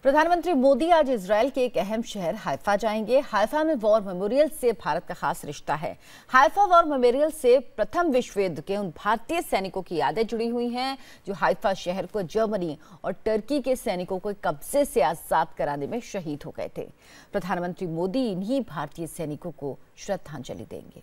प्रधानमंत्री मोदी आज इजरायल के एक अहम शहर हाइफा जाएंगे। हाइफा में वॉर मेमोरियल से भारत का खास रिश्ता है। हाइफा वॉर मेमोरियल से प्रथम विश्व युद्ध के उन भारतीय सैनिकों की यादें जुड़ी हुई हैं जो हाइफा शहर को जर्मनी और टर्की के सैनिकों को कब्जे से आजाद कराने में शहीद हो गए थे। प्रधानमंत्री मोदी इन्हीं भारतीय सैनिकों को श्रद्धांजलि देंगे।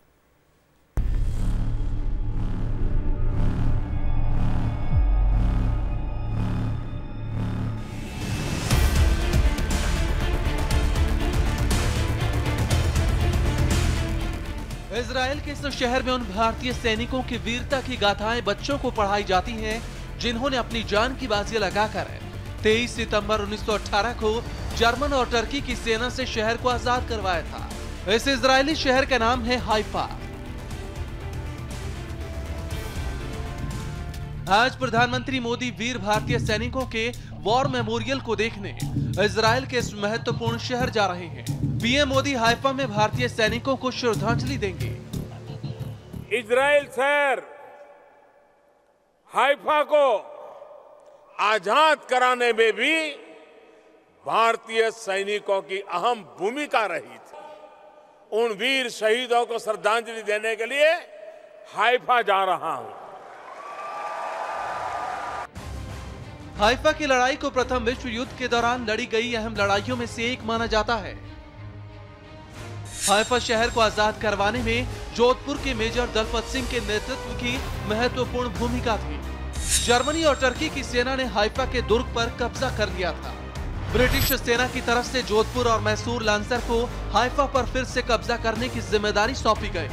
इजरायल के इस शहर में उन भारतीय सैनिकों की वीरता की गाथाएं बच्चों को पढ़ाई जाती हैं जिन्होंने अपनी जान की बाजी लगाकर 23 सितंबर 1918 को जर्मन और टर्की की सेना से शहर को आजाद करवाया था। इस इजरायली शहर का नाम है हाइफा। आज प्रधानमंत्री मोदी वीर भारतीय सैनिकों के वॉर मेमोरियल को देखने इजरायल के इस महत्वपूर्ण शहर जा रहे हैं। पीएम मोदी हाइफा में भारतीय सैनिकों को श्रद्धांजलि देंगे। इजरायल शहर हाइफा को आजाद कराने में भी भारतीय सैनिकों की अहम भूमिका रही थी। उन वीर शहीदों को श्रद्धांजलि देने के लिए हाइफा जा रहा हूं। हाइफा की लड़ाई को प्रथम विश्व युद्ध के दौरान लड़ी गई अहम लड़ाइयों में से एक माना जाता है। हाइफा शहर को आजाद करवाने में जोधपुर के मेजर दलपत सिंह के नेतृत्व की महत्वपूर्ण भूमिका थी। जर्मनी और टर्की की सेना ने हाइफा के दुर्ग पर कब्जा कर लिया था। ब्रिटिश सेना की तरफ से जोधपुर और मैसूर लांसर को हाइफा पर फिर से कब्जा करने की जिम्मेदारी सौंपी गई।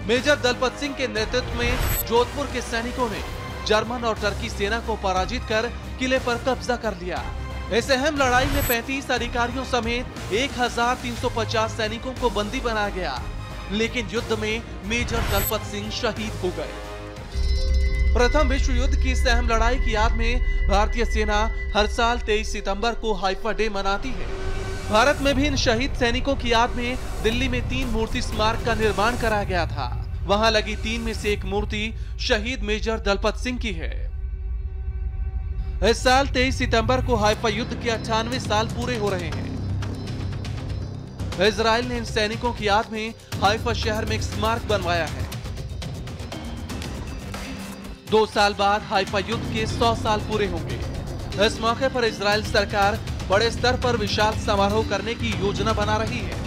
मेजर दलपत सिंह के नेतृत्व में जोधपुर के सैनिकों ने जर्मन और टर्की सेना को पराजित कर किले पर कब्जा कर लिया। इस अहम लड़ाई में 35 अधिकारियों समेत 1350 सैनिकों को बंदी बनाया गया, लेकिन युद्ध में मेजर दलपत सिंह शहीद हो गए। प्रथम विश्व युद्ध की इस अहम लड़ाई की याद में भारतीय सेना हर साल 23 सितंबर को हाइफा डे मनाती है। भारत में भी इन शहीद सैनिकों की याद में दिल्ली में 3 मूर्ति स्मारक का निर्माण कराया गया था। वहां लगी 3 में से एक मूर्ति शहीद मेजर दलपत सिंह की है। इस साल 23 सितंबर को हाइफा युद्ध के 98 साल पूरे हो रहे हैं। इजरायल ने इन सैनिकों की याद में हाइफा शहर में एक स्मारक बनवाया है। 2 साल बाद हाइफा युद्ध के 100 साल पूरे होंगे। इस मौके पर इजरायल सरकार बड़े स्तर पर विशाल समारोह करने की योजना बना रही है।